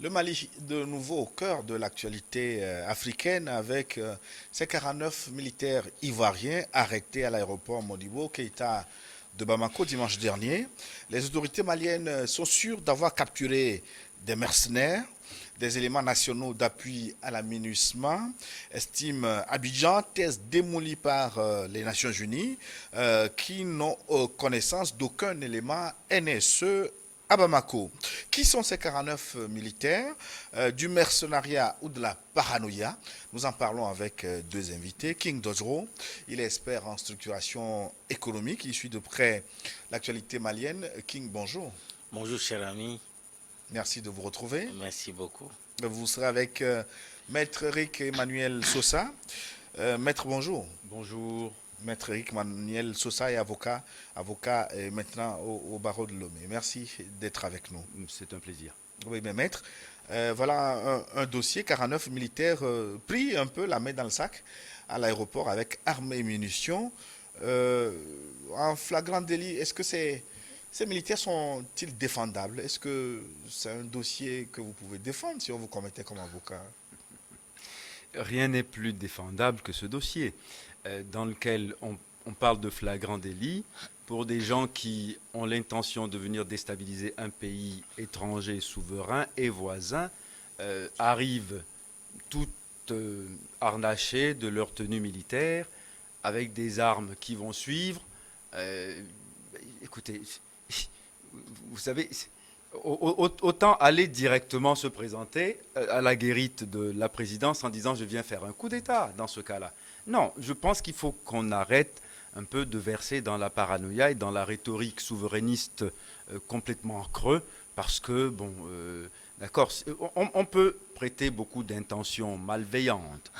Le Mali, de nouveau au cœur de l'actualité africaine avec ces 49 militaires ivoiriens arrêtés à l'aéroport Modibo Keïta de Bamako dimanche dernier. Les autorités maliennes sont sûres d'avoir capturé des mercenaires, des éléments nationaux d'appui à la MINUSMA, estime Abidjan, thèse démolie par les Nations Unies, qui n'ont connaissance d'aucun élément NSE à Bamako. Qui sont ces 49 militaires du mercenariat ou de la paranoïa? Nous en parlons avec deux invités. King Dojro, il est expert en structuration économique, il suit de près l'actualité malienne. King, bonjour. Bonjour cher ami, Merci de vous retrouver. merci beaucoup. Vous serez avec Maître Eric Emmanuel Sosa. Maître, bonjour. Bonjour. Maître Eric Emmanuel Sosa est avocat, maintenant au barreau de Lomé. Merci d'être avec nous. C'est un plaisir. Oui, mais maître, voilà un dossier 49 militaires pris un peu la main dans le sac à l'aéroport avec armes et munitions. En flagrant délit, est-ce que ces militaires sont-ils défendables? Est-ce que c'est un dossier que vous pouvez défendre si on vous commettait comme avocat? Rien n'est plus défendable que ce dossier, dans lequel on parle de flagrant délit pour des gens qui ont l'intention de venir déstabiliser un pays étranger, souverain et voisin, arrivent tout harnachés de leur tenue militaire, avec des armes qui vont suivre. Écoutez, vous savez, autant aller directement se présenter à la guérite de la présidence en disant je viens faire un coup d'État dans ce cas-là. Non, je pense qu'il faut qu'on arrête un peu de verser dans la paranoïa et dans la rhétorique souverainiste complètement creux parce que, bon, d'accord, on peut prêter beaucoup d'intentions malveillantes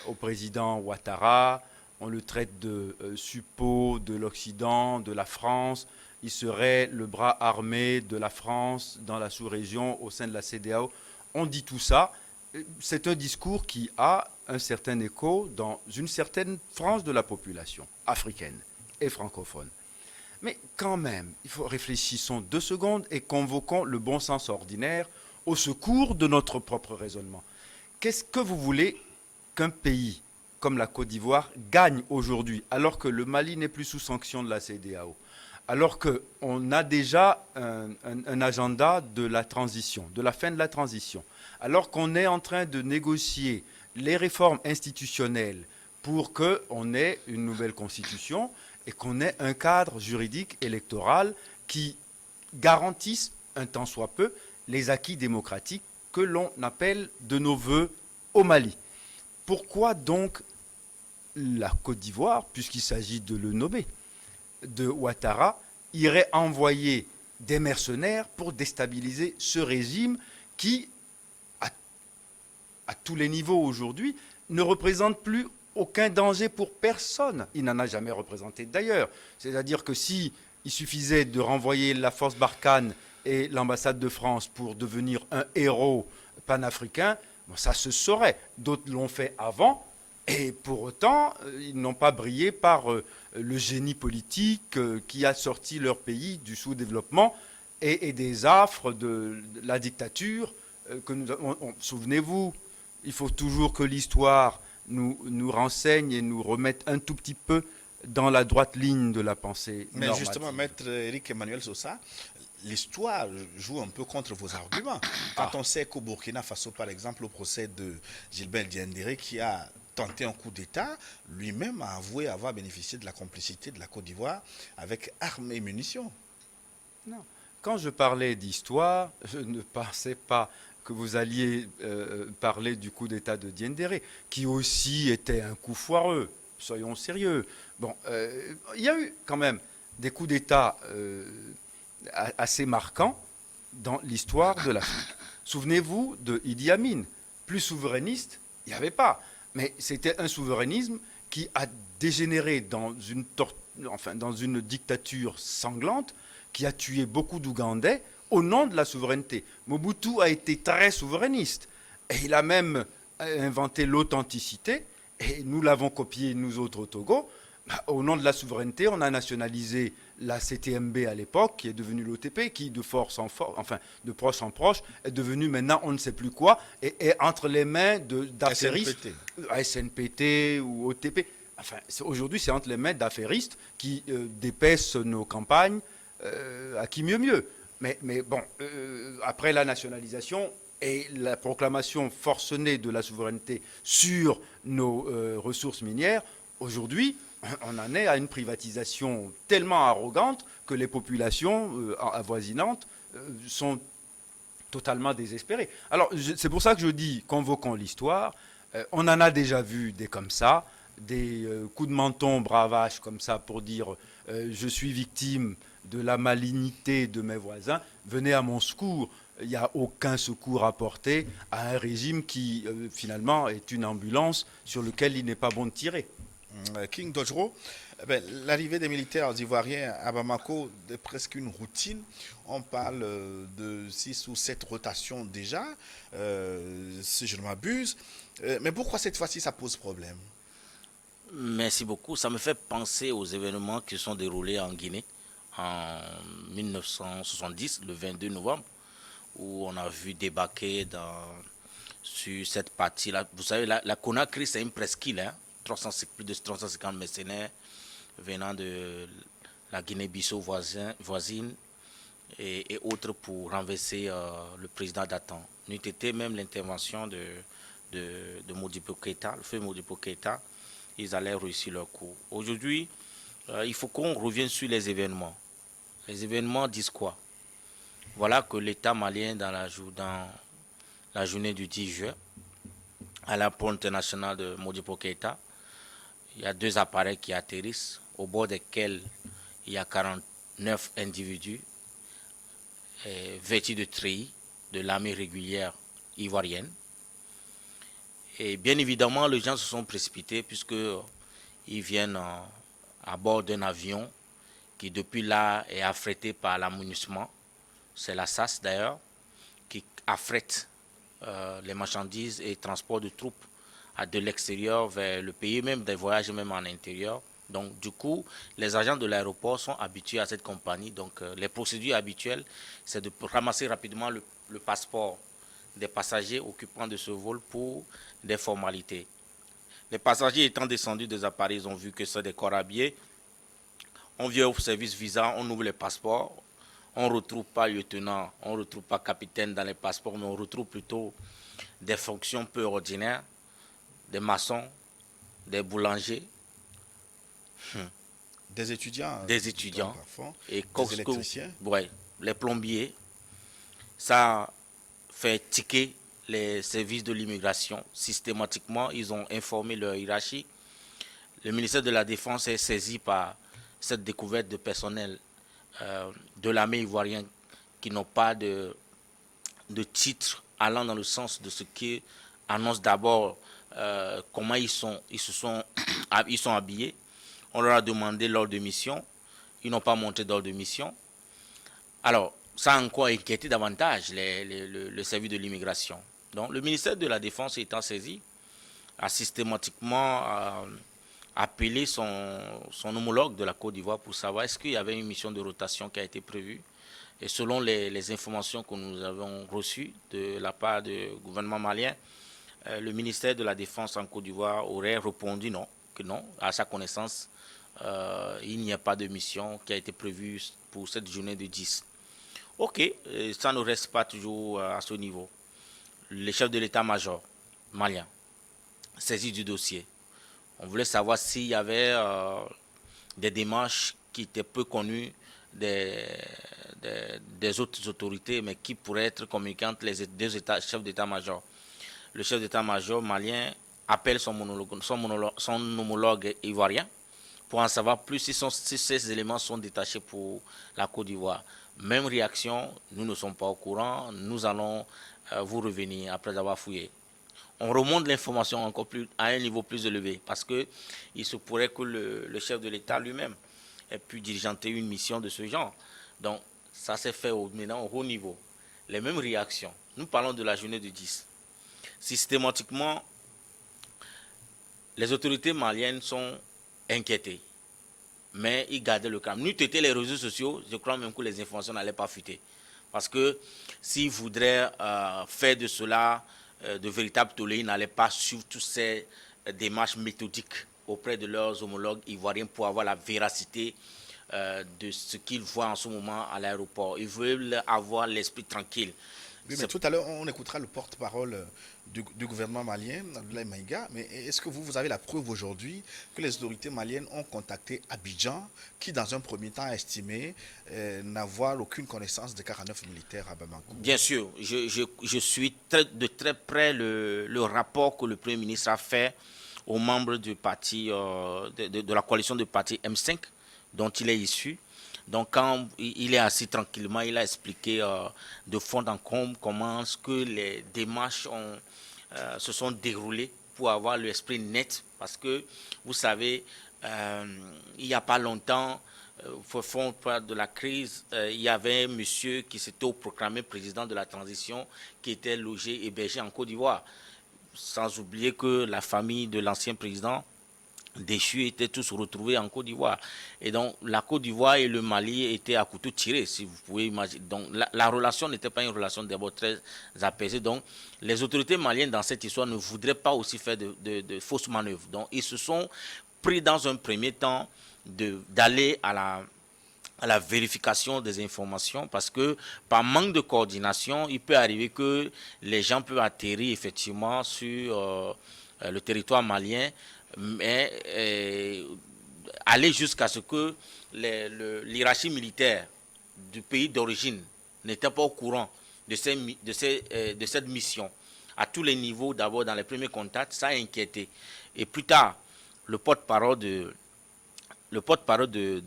au président Ouattara. On le traite de suppôt de l'Occident, de la France. Il serait le bras armé de la France dans la sous-région au sein de la CEDEAO. On dit tout ça. C'est un discours qui a un certain écho dans une certaine frange de la population africaine et francophone. Mais quand même, réfléchissons 2 secondes et convoquons le bon sens ordinaire au secours de notre propre raisonnement. Qu'est-ce que vous voulez qu'un pays comme la Côte d'Ivoire gagne aujourd'hui, alors que le Mali n'est plus sous sanction de la CEDEAO, alors qu'on a déjà un agenda de la transition, de la fin de la transition, alors qu'on est en train de négocier les réformes institutionnelles pour qu'on ait une nouvelle constitution et qu'on ait un cadre juridique électoral qui garantisse, un tant soit peu, les acquis démocratiques que l'on appelle de nos voeux au Mali. Pourquoi donc la Côte d'Ivoire, puisqu'il s'agit de le nommer, de Ouattara, irait envoyer des mercenaires pour déstabiliser ce régime qui, à tous les niveaux aujourd'hui, ne représente plus aucun danger pour personne. Il n'en a jamais représenté d'ailleurs. C'est-à-dire que si il suffisait de renvoyer la force Barkhane et l'ambassade de France pour devenir un héros panafricain, bon, ça se saurait. D'autres l'ont fait avant, et pour autant, ils n'ont pas brillé par le génie politique qui a sorti leur pays du sous-développement et des affres de la dictature. Souvenez-vous, il faut toujours que l'histoire nous renseigne et nous remette un tout petit peu dans la droite ligne de la pensée Mais normative. justement, maître Eric Emmanuel Sosa, l'histoire joue un peu contre vos arguments. Quand on sait qu'au Burkina Faso, par exemple, au procès de Gilbert Diendéré, qui a tenté un coup d'État, lui-même a avoué avoir bénéficié de la complicité de la Côte d'Ivoire avec armes et munitions. Non. Quand je parlais d'histoire, je ne pensais pas que vous alliez parler du coup d'État de Diendéré, qui aussi était un coup foireux. Soyons sérieux. Bon, il y a eu quand même des coups d'État assez marquants dans l'histoire de l'Afrique. Souvenez-vous de Idi Amin. Plus souverainiste, il n'y avait pas. Mais c'était un souverainisme qui a dégénéré dans une dictature sanglante qui a tué beaucoup d'Ougandais au nom de la souveraineté. Mobutu a été très souverainiste. Et il a même inventé l'authenticité, et nous l'avons copié, nous autres, au Togo. Au nom de la souveraineté, on a nationalisé la CTMB à l'époque, qui est devenue l'OTP, qui de force en force, enfin de proche en proche, est devenue maintenant on ne sait plus quoi, et est entre les mains d'affairistes, SNPT ou OTP. Enfin, aujourd'hui, c'est entre les mains d'affairistes qui dépaissent nos campagnes à qui mieux mieux. Mais bon, après la nationalisation et la proclamation forcenée de la souveraineté sur nos ressources minières, aujourd'hui, on en est à une privatisation tellement arrogante que les populations avoisinantes sont totalement désespérées. Alors, c'est pour ça que je dis, convoquons l'histoire. On en a déjà vu des comme ça, des coups de menton bravaches comme ça pour dire je suis victime de la malignité de mes voisins, venez à mon secours. Il n'y a aucun secours apporté à un régime qui, finalement, est une ambulance sur laquelle il n'est pas bon de tirer. King Dojro, l'arrivée des militaires ivoiriens à Bamako est presque une routine. On parle de 6 ou 7 rotations déjà, si je ne m'abuse. Mais pourquoi cette fois-ci ça pose problème? Merci beaucoup. Ça me fait penser aux événements qui se sont déroulés en Guinée en 1970, le 22 novembre, où on a vu débarquer sur cette partie-là. Vous savez, la Conakry, c'est une presqu'île, hein, plus de 350 mercenaires venant de la Guinée-Bissau voisine et autres pour renverser le président Datan. N'eût été même l'intervention de Modibo Keïta, le feu Modibo Keïta, ils allaient réussir leur coup. Aujourd'hui, il faut qu'on revienne sur les événements. Les événements disent quoi? Voilà que l'État malien, dans la journée du 10 juin, à l'aéroport international de Modibo Keïta, il y a 2 appareils qui atterrissent, au bord desquels il y a 49 individus vêtus de treillis de l'armée régulière ivoirienne. Et bien évidemment, les gens se sont précipités puisqu'ils viennent à bord d'un avion qui depuis là est affrété par l'amunissement. C'est la SAS d'ailleurs qui affrète les marchandises et transport de troupes de l'extérieur vers le pays, même des voyages même en intérieur. Donc du coup, les agents de l'aéroport sont habitués à cette compagnie. Donc les procédures habituelles, c'est de ramasser rapidement le passeport des passagers occupants de ce vol pour des formalités. Les passagers étant descendus des appareils, ils ont vu que c'est des corps habillés. On vient au service visa, on ouvre les passeports. On ne retrouve pas lieutenant, on ne retrouve pas capitaine dans les passeports, mais on retrouve plutôt des fonctions peu ordinaires, des maçons, des boulangers, Des étudiants. des étudiants, Parfois, et des électriciens. ouais, les plombiers. Ça fait tiquer les services de l'immigration. Systématiquement, ils ont informé leur hiérarchie. Le ministère de la Défense est saisi par cette découverte de personnel de l'armée ivoirienne qui n'ont pas de titre allant dans le sens de ce qui annonce d'abord comment ils sont habillés. On leur a demandé l'ordre de mission. Ils n'ont pas monté d'ordre de mission. Alors, ça a encore inquiété davantage le service de l'immigration. Donc, le ministère de la Défense étant saisi, a systématiquement appelé son homologue de la Côte d'Ivoire pour savoir est-ce qu'il y avait une mission de rotation qui a été prévue. Et selon les informations que nous avons reçues de la part du gouvernement malien, le ministère de la Défense en Côte d'Ivoire aurait répondu non, que non, à sa connaissance, il n'y a pas de mission qui a été prévue pour cette journée de 10. Ok, ça ne reste pas toujours à ce niveau. Le chef de l'état-major malien, saisi du dossier, on voulait savoir s'il y avait des démarches qui étaient peu connues des autres autorités, mais qui pourraient être communiquées entre les 2 chefs d'état-major. Le chef d'état-major malien appelle son homologue ivoirien pour en savoir plus si ces éléments sont détachés pour la Côte d'Ivoire. Même réaction, nous ne sommes pas au courant, nous allons vous revenir après avoir fouillé. On remonte l'information encore plus à un niveau plus élevé parce qu'il se pourrait que le chef de l'État lui-même ait pu diriger une mission de ce genre. Donc, ça s'est fait maintenant au haut niveau. Les mêmes réactions. Nous parlons de la journée du 10. Systématiquement, les autorités maliennes sont inquiétées. mais ils gardaient le calme. N'eût été les réseaux sociaux, je crois même que les informations n'allaient pas fuiter. Parce que s'ils voudraient faire de cela de véritables tollés, ils n'allaient pas suivre toutes ces démarches méthodiques auprès de leurs homologues ivoiriens pour avoir la véracité de ce qu'ils voient en ce moment à l'aéroport. Ils veulent avoir l'esprit tranquille. Oui, mais tout à l'heure, on écoutera le porte-parole du gouvernement malien, Abdoulaye Maïga. Mais est-ce que vous avez la preuve aujourd'hui que les autorités maliennes ont contacté Abidjan, qui dans un premier temps a estimé n'avoir aucune connaissance des 49 militaires à Bamako? Bien sûr, je suis de très près le rapport que le Premier ministre a fait aux membres du parti, de la coalition de parti M5, dont il est issu. Donc quand il est assis tranquillement, il a expliqué de fond en comble comment que les démarches se sont déroulées pour avoir l'esprit net. Parce que, vous savez, il n'y a pas longtemps, au fond de la crise, il y avait un monsieur qui s'était proclamé président de la transition qui était logé, hébergé en Côte d'Ivoire. Sans oublier que la famille de l'ancien président déchus étaient tous retrouvés en Côte d'Ivoire. Et donc, la Côte d'Ivoire et le Mali étaient à couteau tiré, si vous pouvez imaginer. Donc, la relation n'était pas une relation d'abord très apaisée. Donc, les autorités maliennes, dans cette histoire, ne voudraient pas aussi faire de fausses manœuvres. Donc, ils se sont pris dans un premier temps d'aller à la vérification des informations parce que par manque de coordination, il peut arriver que les gens peuvent atterrir effectivement sur le territoire malien, mais aller jusqu'à ce que l'hierarchie militaire du pays d'origine n'était pas au courant de cette mission. À tous les niveaux, d'abord dans les premiers contacts, ça a inquiété. Et plus tard, le porte-parole de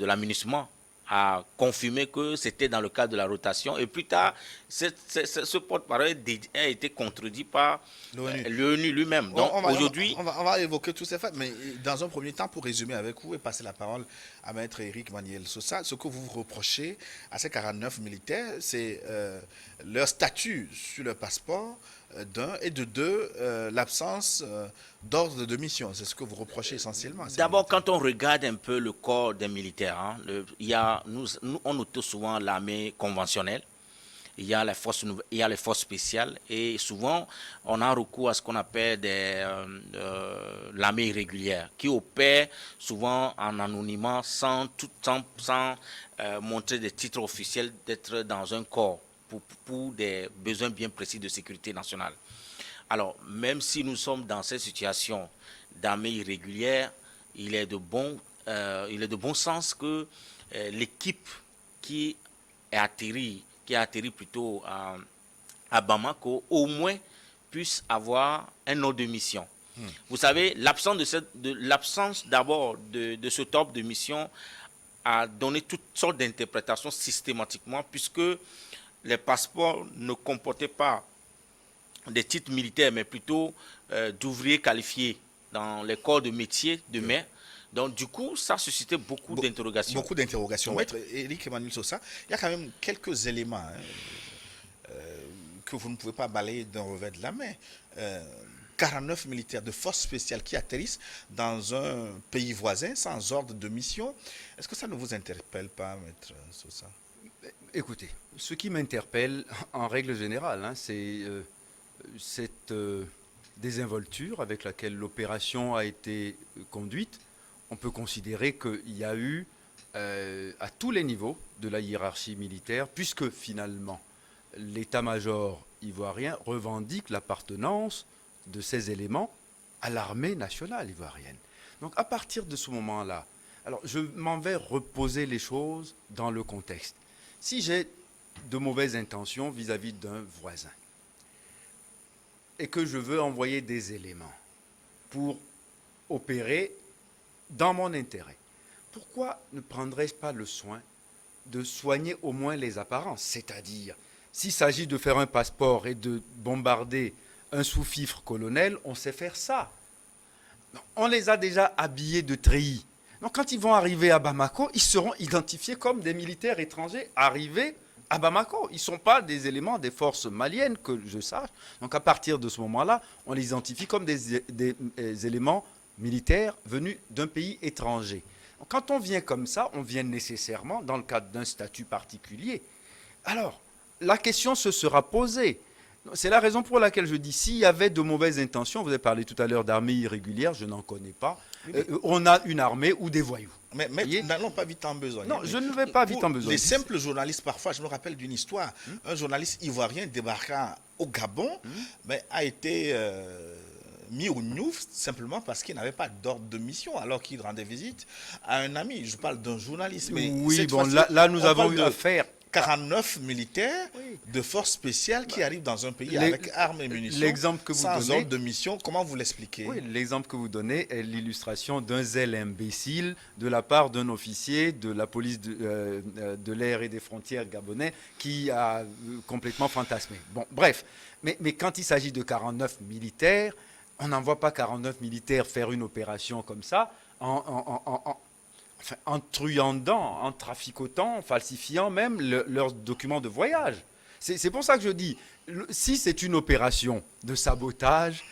l'aménagement a confirmé que c'était dans le cadre de la rotation. Et plus tard, ce porte-parole a été contredit par l'ONU lui-même. Donc aujourd'hui... On va évoquer tous ces faits, mais dans un premier temps, pour résumer avec vous et passer la parole à Maître Éric Manuel Sosa, ce que vous reprochez à ces 49 militaires, c'est leur statut sur le passeport, d'un, et de deux, l'absence d'ordre de mission. C'est ce que vous reprochez essentiellement. D'abord, quand on regarde un peu le corps des militaires, hein, on note souvent l'armée conventionnelle, il y a les forces spéciales, et souvent on a recours à ce qu'on appelle l'armée irrégulière, qui opère souvent en anonymat sans montrer des titres officiels d'être dans un corps pour des besoins bien précis de sécurité nationale. Alors, même si nous sommes dans cette situation d'armée irrégulière, il est de bon sens que l'équipe qui a atterri plutôt à Bamako, au moins puisse avoir un ordre de mission. Vous savez, l'absence d'abord de ce ordre de mission a donné toutes sortes d'interprétations systématiquement, puisque les passeports ne comportaient pas des titres militaires, mais plutôt d'ouvriers qualifiés dans les corps de métier de mer. Donc, du coup, ça suscitait beaucoup d'interrogations. Beaucoup d'interrogations. Maître Éric Emmanuel Sosa, il y a quand même quelques éléments que vous ne pouvez pas balayer d'un revers de la main. 49 militaires de forces spéciales qui atterrissent dans un pays voisin sans ordre de mission. Est-ce que ça ne vous interpelle pas, Maître Sosa? Écoutez, ce qui m'interpelle en règle générale, hein, c'est cette désinvolture avec laquelle l'opération a été conduite. On peut considérer qu'il y a eu, à tous les niveaux de la hiérarchie militaire, puisque finalement l'état-major ivoirien revendique l'appartenance de ces éléments à l'armée nationale ivoirienne. Donc à partir de ce moment-là, alors je m'en vais reposer les choses dans le contexte. Si j'ai de mauvaises intentions vis-à-vis d'un voisin et que je veux envoyer des éléments pour opérer dans mon intérêt, pourquoi ne prendrais-je pas le soin de soigner au moins les apparences? C'est-à-dire, s'il s'agit de faire un passeport et de bombarder un sous-fifre colonel, on sait faire ça. On les a déjà habillés de treillis. Donc quand ils vont arriver à Bamako, ils seront identifiés comme des militaires étrangers arrivés à Bamako. Ils ne sont pas des éléments des forces maliennes, que je sache. Donc à partir de ce moment-là, on les identifie comme des éléments militaires venus d'un pays étranger. Quand on vient comme ça, on vient nécessairement dans le cadre d'un statut particulier. Alors, la question se sera posée. C'est la raison pour laquelle je dis, s'il y avait de mauvaises intentions, vous avez parlé tout à l'heure d'armée irrégulière, je n'en connais pas, on a une armée ou des voyous. Mais n'allons pas vite en besogne. Non, je ne vais pas vite en besogne. Les simples journalistes, parfois, je me rappelle d'une histoire, un journaliste ivoirien débarquant au Gabon, mais a été mis au Niouf simplement parce qu'il n'avait pas d'ordre de mission alors qu'il rendait visite à un ami. Je parle d'un journaliste. Mais oui, bon, là nous avons eu affaire 49 militaires de forces spéciales qui arrivent dans un pays avec armes et munitions, l'exemple que vous sans donnez, ordre de mission. Comment vous l'expliquez? Oui, l'exemple que vous donnez est l'illustration d'un zèle imbécile de la part d'un officier de la police de l'air et des frontières gabonais qui a complètement fantasmé. Bon, bref, mais quand il s'agit de 49 militaires, on n'envoie pas 49 militaires faire une opération comme ça en truandant, en traficotant, en falsifiant même leurs documents de voyage. C'est pour ça que je dis, si c'est une opération de sabotage,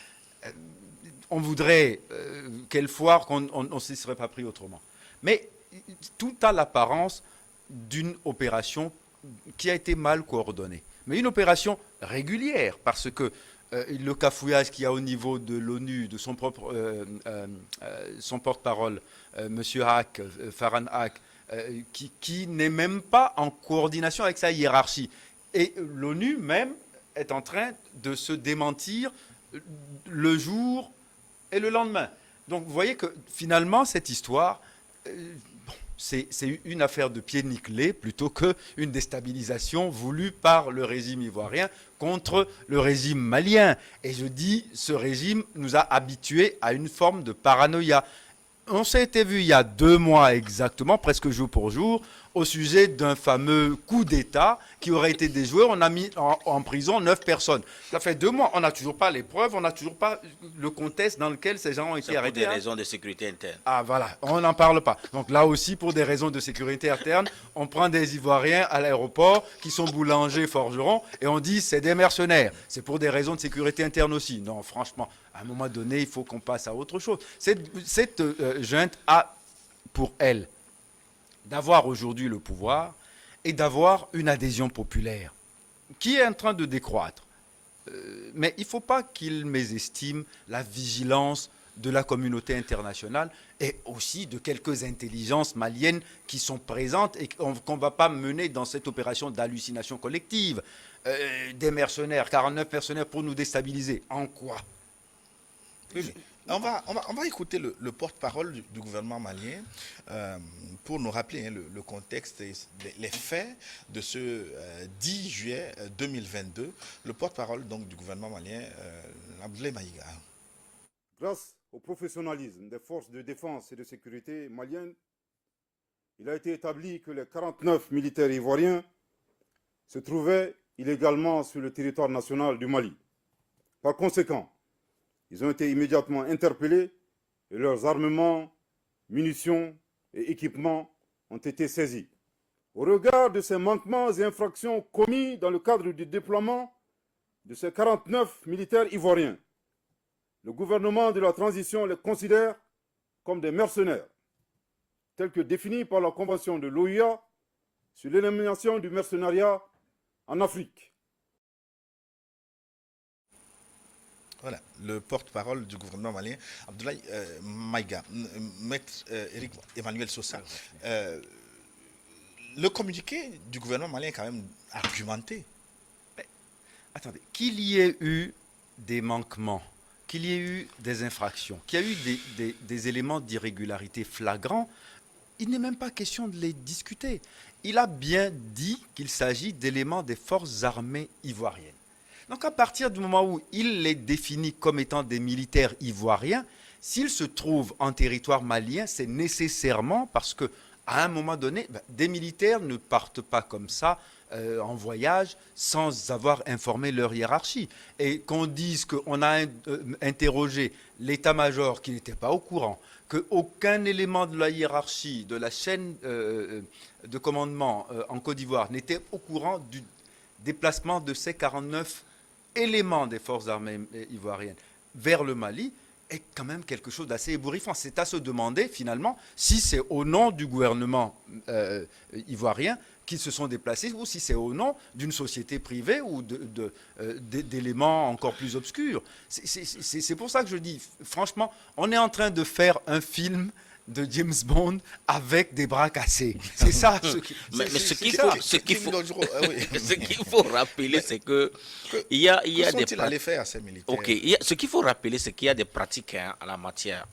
on voudrait qu'elle foire, qu'on ne s'y serait pas pris autrement. Mais tout a l'apparence d'une opération qui a été mal coordonnée. Mais une opération régulière, parce que le cafouillage qu'il y a au niveau de l'ONU, de son porte-parole, M. Hack, Farhan Hack, qui n'est même pas en coordination avec sa hiérarchie. Et l'ONU même est en train de se démentir le jour et le lendemain. Donc vous voyez que finalement, cette histoire, c'est une affaire de pied nickelé plutôt qu'une déstabilisation voulue par le régime ivoirien contre le régime malien. Et je dis, ce régime nous a habitués à une forme de paranoïa. On s'était vu il y a 2 mois exactement, presque jour pour jour, au sujet d'un fameux coup d'État qui aurait été déjoué. On a mis en prison 9 personnes. Ça fait 2 mois, on n'a toujours pas les preuves, on n'a toujours pas le contexte dans lequel ces gens ont été arrêtés. Pour des raisons de sécurité interne. Ah voilà, on n'en parle pas. Donc là aussi, pour des raisons de sécurité interne, on prend des Ivoiriens à l'aéroport qui sont boulangers, forgerons, et on dit c'est des mercenaires. C'est pour des raisons de sécurité interne aussi. Non, franchement, à un moment donné, il faut qu'on passe à autre chose. Cette junte a pour elle d'avoir aujourd'hui le pouvoir et d'avoir une adhésion populaire qui est en train de décroître. Mais il ne faut pas qu'il mésestime la vigilance de la communauté internationale et aussi de quelques intelligences maliennes qui sont présentes et qu'on ne va pas mener dans cette opération d'hallucination collective. Des mercenaires, 49 mercenaires pour nous déstabiliser. En quoi? Oui, on va écouter le porte-parole du gouvernement malien pour nous rappeler le contexte et les faits de ce 10 juillet 2022. Le porte-parole donc du gouvernement malien, Abdoulaye Maïga. Grâce au professionnalisme des forces de défense et de sécurité maliennes, il a été établi que les 49 militaires ivoiriens se trouvaient illégalement sur le territoire national du Mali. Par conséquent, ils ont été immédiatement interpellés et leurs armements, munitions et équipements ont été saisis. Au regard de ces manquements et infractions commis dans le cadre du déploiement de ces 49 militaires ivoiriens, le gouvernement de la transition les considère comme des mercenaires, tels que définis par la Convention de l'OUA sur l'élimination du mercenariat en Afrique. Voilà, le porte-parole du gouvernement malien, Abdoulaye Maïga, maître Éric Emmanuel Sosa. Le communiqué du gouvernement malien est quand même argumenté. Mais, attendez, qu'il y ait eu des manquements, qu'il y ait eu des infractions, qu'il y a eu des éléments d'irrégularité flagrants, il n'est même pas question de les discuter. Il a bien dit qu'il s'agit d'éléments des forces armées ivoiriennes. Donc à partir du moment où il les définit comme étant des militaires ivoiriens, s'ils se trouvent en territoire malien, c'est nécessairement parce qu'à un moment donné, des militaires ne partent pas comme ça en voyage sans avoir informé leur hiérarchie. Et qu'on dise qu'on a interrogé l'état-major qui n'était pas au courant, qu'aucun élément de la hiérarchie, de la chaîne de commandement en Côte d'Ivoire n'était au courant du déplacement de ces 49 éléments des forces armées ivoiriennes vers le Mali, est quand même quelque chose d'assez ébouriffant. C'est à se demander finalement si c'est au nom du gouvernement ivoirien qu'ils se sont déplacés ou si c'est au nom d'une société privée ou d'éléments encore plus obscurs. C'est pour ça que je dis, franchement, on est en train de faire un film de James Bond avec des bras cassés. C'est ça. Ce qu'il faut rappeler, c'est que il y a des sont-ils allés faire, ces militaires? Ok, ce qu'il faut rappeler, c'est qu'il y a des pratiques en la matière.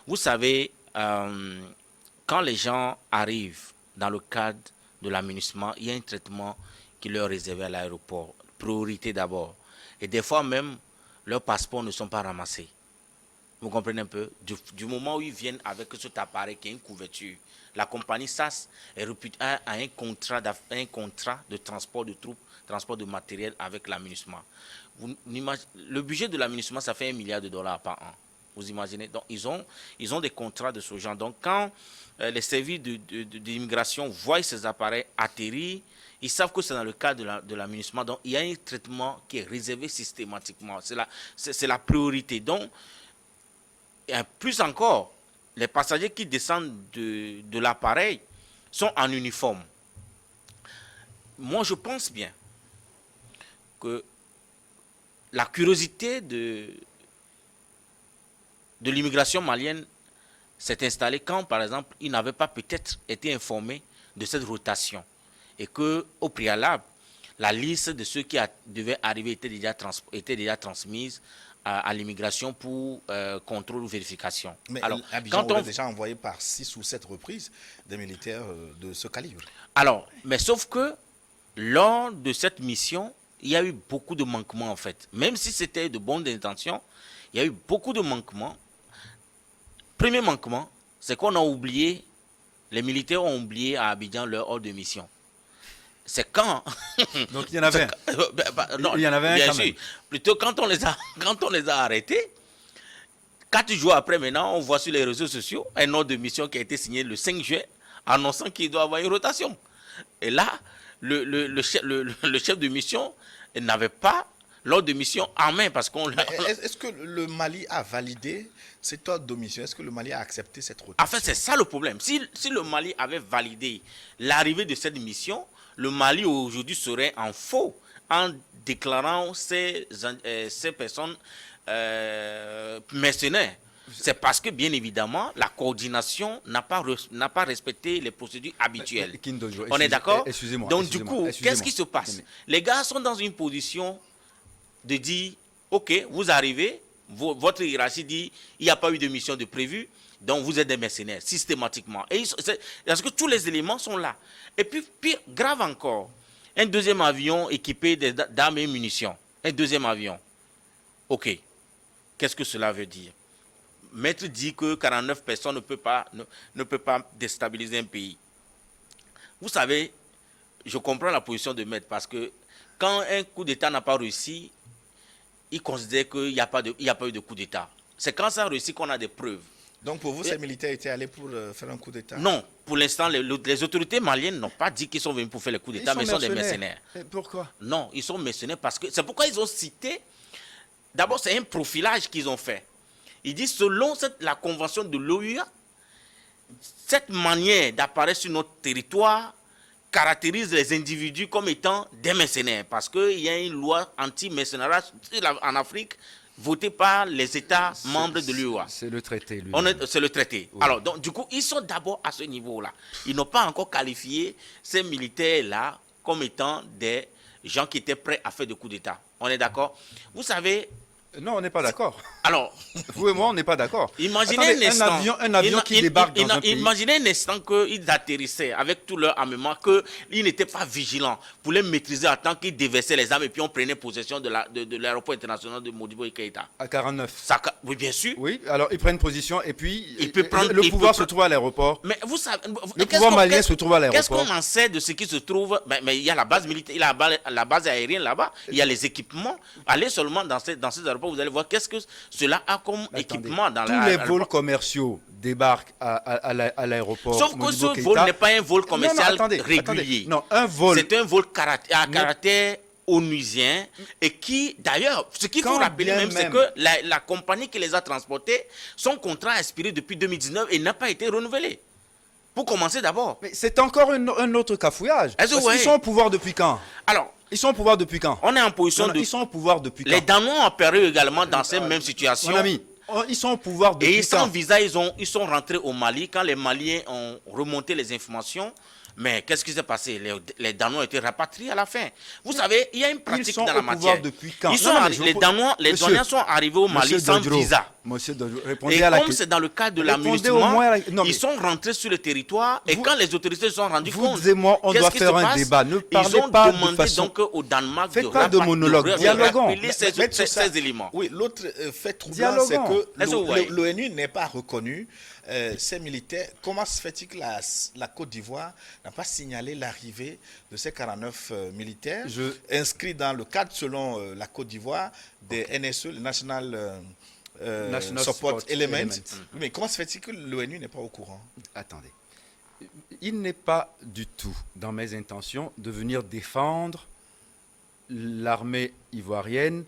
Vous savez, quand les gens arrivent dans le cadre de l'aménagement, il y a un traitement qui leur est réservé à l'aéroport. Priorité d'abord. Et des fois même, leurs passeports ne sont pas ramassés. Vous comprenez un peu? Du moment où ils viennent avec cet appareil qui est une couverture, la compagnie SAS a un contrat de transport de troupes, transport de matériel avec l'aménagement. Le budget de l'aménagement, ça fait $1 milliard par an. Vous imaginez? Donc, ils ont des contrats de ce genre. Donc, quand les services d'immigration voient ces appareils atterrir, ils savent que c'est dans le cadre de l'aménagement. Donc, il y a un traitement qui est réservé systématiquement. C'est la priorité. Donc, et plus encore, les passagers qui descendent de l'appareil sont en uniforme. Moi, je pense bien que la curiosité de l'immigration malienne s'est installée quand, par exemple, ils n'avaient pas peut-être été informés de cette rotation et qu'au préalable, la liste de ceux qui devaient arriver était déjà transmise à l'immigration pour contrôle ou vérification. Mais alors, Abidjan aurait déjà envoyé par 6 ou 7 reprises des militaires de ce calibre. Alors, mais sauf que lors de cette mission, il y a eu beaucoup de manquements en fait. Même si c'était de bonnes intentions, il y a eu beaucoup de manquements. Premier manquement, c'est qu'on a oublié, les militaires ont oublié à Abidjan leur ordre de mission. C'est quand. Donc il y en avait un. Non, il y en avait un bien quand sûr. même. Plutôt quand on les a arrêtés, 4 jours après maintenant, on voit sur les réseaux sociaux un ordre de mission qui a été signé le 5 juin, annonçant qu'il doit avoir une rotation. Et là, le chef de mission n'avait pas l'ordre de mission en main parce qu'on l'a. Est-ce que le Mali a validé cet ordre de mission? Est-ce que le Mali a accepté cette rotation? En fait, c'est ça le problème. Si le Mali avait validé l'arrivée de cette mission, le Mali aujourd'hui serait en faux en déclarant ces personnes mercenaires. C'est parce que, bien évidemment, la coordination n'a pas respecté les procédures habituelles. Kindojo, on est d'accord? Excusez-moi. Donc, du coup, qu'est-ce qui se passe? Les gars sont dans une position de dire, OK, vous arrivez, votre hiérarchie dit, il n'y a pas eu de mission de prévu, donc vous êtes des mercenaires, systématiquement. Parce que tous les éléments sont là. Et puis, pire, grave encore, un deuxième avion équipé d'armes et munitions. Un deuxième avion. OK. Qu'est-ce que cela veut dire? Maître dit que 49 personnes ne peuvent pas déstabiliser un pays. Vous savez, je comprends la position de Maître parce que quand un coup d'État n'a pas réussi, il considère qu'il n'y a pas eu de coup d'État. C'est quand ça a réussi qu'on a des preuves. Donc pour vous, ces militaires étaient allés pour faire un coup d'État? Non, pour l'instant, les autorités maliennes n'ont pas dit qu'ils sont venus pour faire le coup d'État, mais ils sont des mercenaires. Et pourquoi? Non, ils sont mercenaires parce que c'est pourquoi ils ont cité. D'abord, c'est un profilage qu'ils ont fait. Ils disent selon la convention de l'OUA, cette manière d'apparaître sur notre territoire caractérise les individus comme étant des mercenaires parce qu'il y a une loi anti-mercenariat en Afrique votée par les États membres de l'UOA. C'est le traité, lui. C'est le traité. Oui. Alors, donc, du coup, ils sont d'abord à ce niveau-là. Ils n'ont pas encore qualifié ces militaires-là comme étant des gens qui étaient prêts à faire des coups d'État. On est d'accord? Vous savez... Non, on n'est pas d'accord. Alors, vous et moi, on n'est pas d'accord. Imaginez Attendez, un instant, un avion qui débarque dans un pays. Imaginez un instant qu'ils atterrissaient avec tout leur armement, qu'ils n'étaient pas vigilants pour les maîtriser à temps qu'ils déversaient les armes et puis on prenait possession de l'aéroport international de Modibo et Keïta. À 49. Oui, bien sûr. Oui, alors ils prennent position et puis le pouvoir se trouve à l'aéroport. Mais vous savez, le pouvoir malien se trouve à l'aéroport. Qu'est-ce qu'on en sait de ce qui se trouve? Mais il y a la base militaire, il y a la base aérienne là-bas, il y a les équipements. Allez seulement dans ces aéroports, vous allez voir qu'est-ce que cela a comme équipement dans tous les vols commerciaux débarquent à l'aéroport. Sauf que ce vol n'est pas un vol commercial régulier. Non, un vol. C'est un vol à caractère onusiens et qui, d'ailleurs, ce qu'il faut Quand rappeler bien même, c'est même. que la compagnie qui les a transportés, son contrat a expiré depuis 2019 et n'a pas été renouvelé. Pour commencer d'abord. Mais c'est encore un autre cafouillage. Est-ce que Parce vous qu'ils voyez? sont au pouvoir depuis quand? Alors, Ils sont au pouvoir depuis quand? on est en position de... Ils sont au pouvoir depuis Les quand? Danois ont perdu également dans cette même situation. Mon ami, ils sont au pouvoir depuis Et sans quand? visa, ils sont rentrés au Mali quand les Maliens ont remonté les informations. Mais qu'est-ce qui s'est passé? Les Danois ont été rapatriés à la fin. Vous savez, il y a une pratique sont dans la au pouvoir matière. depuis quand? Ils Non, sont non, mais je les vous- Danois Monsieur- sont arrivés au Mali sans Dodro, visa. Monsieur Dodro, Et répondez à la comme question. c'est dans le cadre de Répondez l'administration, au moins à la- non, mais- ils sont rentrés sur le territoire et Vous- quand les autorités se sont rendues vous compte, et moi, on qu'est-ce doit qui faire se un passe? débat. Ne Ils parlez ont pas de demandé façon- donc au Danemark Faites pas de monologue, dialoguons. rappeler ces éléments. Oui, l'autre fait troublant, Dialoguons. c'est que Est-ce que vous voyez? l'ONU n'est pas reconnu ces militaires. Comment se fait-il que la Côte d'Ivoire n'a pas signalé l'arrivée de ces 49 militaires inscrits dans le cadre, selon la Côte d'Ivoire, des NSE, le National Support Element. Mais comment se fait-il que l'ONU n'est pas au courant? Attendez. Il n'est pas du tout dans mes intentions de venir défendre l'armée ivoirienne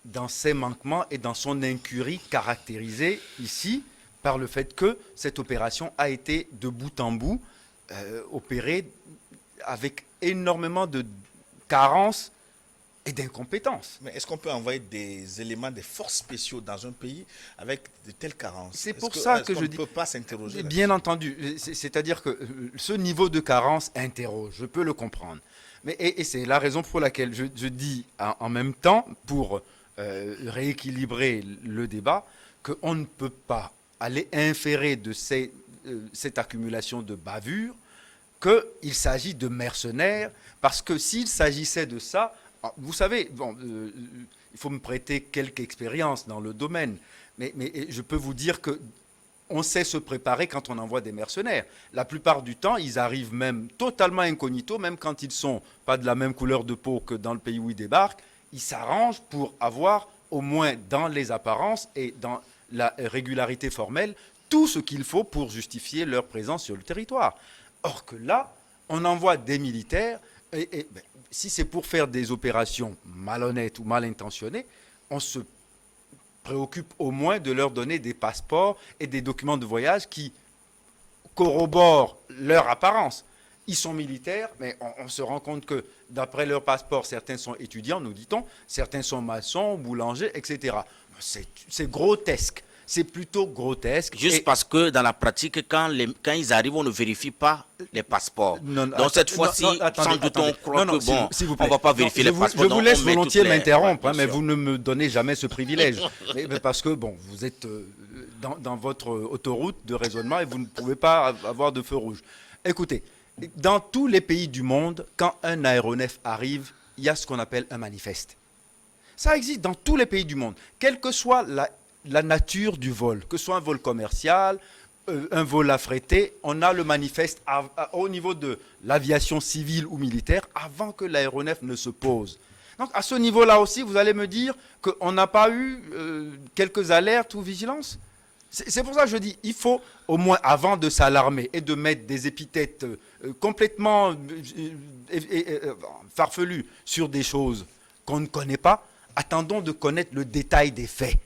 dans ses manquements et dans son incurie caractérisée ici par le fait que cette opération a été de bout en bout opérée avec énormément de carences et d'incompétence. Mais est-ce qu'on peut envoyer des éléments, des forces spéciaux dans un pays avec de telles carences? C'est pour ça que je dis... On ne peut pas s'interroger. Bien entendu, c'est-à-dire que ce niveau de carence interroge, je peux le comprendre. Mais, et c'est la raison pour laquelle je dis en même temps, pour rééquilibrer le débat, qu'on ne peut pas aller inférer de cette accumulation de bavures qu'il s'agit de mercenaires, parce que s'il s'agissait de ça, vous savez, bon, il faut me prêter quelque expérience dans le domaine, mais je peux vous dire qu'on sait se préparer quand on envoie des mercenaires. La plupart du temps, ils arrivent même totalement incognito, même quand ils ne sont pas de la même couleur de peau que dans le pays où ils débarquent, ils s'arrangent pour avoir, au moins dans les apparences et dans la régularité formelle, tout ce qu'il faut pour justifier leur présence sur le territoire. Or que là, on envoie des militaires, et si c'est pour faire des opérations malhonnêtes ou mal intentionnées, on se préoccupe au moins de leur donner des passeports et des documents de voyage qui corroborent leur apparence. Ils sont militaires, mais on se rend compte que d'après leur passeport, certains sont étudiants, nous dit-on, certains sont maçons, boulangers, etc. C'est grotesque. C'est plutôt grotesque. Juste parce que dans la pratique, quand ils arrivent, on ne vérifie pas les passeports. Donc cette fois-ci, sans doute, on croit que bon, on ne va pas vérifier les passeports. Je vous laisse on met volontiers toutes les- m'interrompre, Ouais, mais bien vous ne me donnez jamais ce privilège. mais parce que, bon, vous êtes dans votre autoroute de raisonnement et vous ne pouvez pas avoir de feu rouge. Écoutez, dans tous les pays du monde, quand un aéronef arrive, il y a ce qu'on appelle un manifeste. Ça existe dans tous les pays du monde, quelle que soit la nature du vol, que ce soit un vol commercial, un vol affrété, on a le manifeste au niveau de l'aviation civile ou militaire avant que l'aéronef ne se pose. Donc à ce niveau-là aussi, vous allez me dire qu'on n'a pas eu quelques alertes ou vigilances. C'est pour ça que je dis, il faut au moins, avant de s'alarmer et de mettre des épithètes complètement farfelues sur des choses qu'on ne connaît pas, attendons de connaître le détail des faits.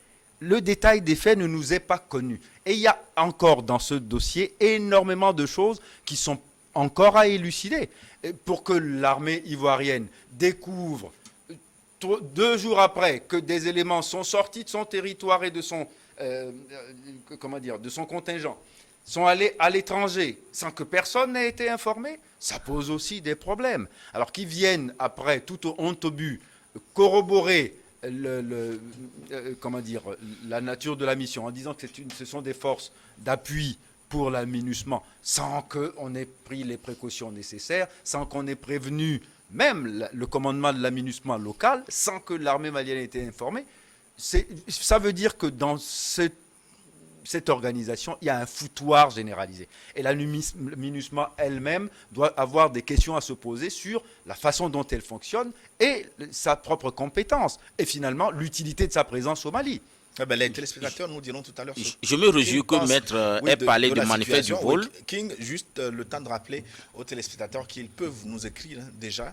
Le détail des faits ne nous est pas connu. Et il y a encore dans ce dossier énormément de choses qui sont encore à élucider. Pour que l'armée ivoirienne découvre 2 jours après que des éléments sont sortis de son territoire et de son, de son contingent, sont allés à l'étranger sans que personne n'ait été informé, ça pose aussi des problèmes. Alors qu'ils viennent après, tout au honte au but, corroborer la nature de la mission en disant que ce sont des forces d'appui pour la MINUSMA sans qu'on ait pris les précautions nécessaires, sans qu'on ait prévenu même le commandement de la MINUSMA local, sans que l'armée malienne ait été informée. Ça veut dire que dans cette organisation, il y a un foutoir généralisé. Et la MINUSMA elle-même doit avoir des questions à se poser sur la façon dont elle fonctionne et sa propre compétence. Et finalement, l'utilité de sa présence au Mali. Les téléspectateurs nous diront tout à l'heure. Je me réjouis que Maître ait parlé du manifeste du vol. Oui, King, juste le temps de rappeler aux téléspectateurs qu'ils peuvent nous écrire déjà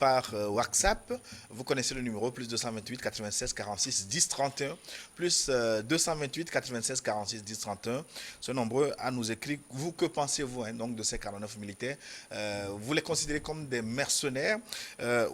par WhatsApp. Vous connaissez le numéro, plus 228 96 46 10 31, plus 228 96 46 10 31. Soyez nombreux à nous écrire. Vous, que pensez-vous donc de ces 49 militaires? Vous les considérez comme des mercenaires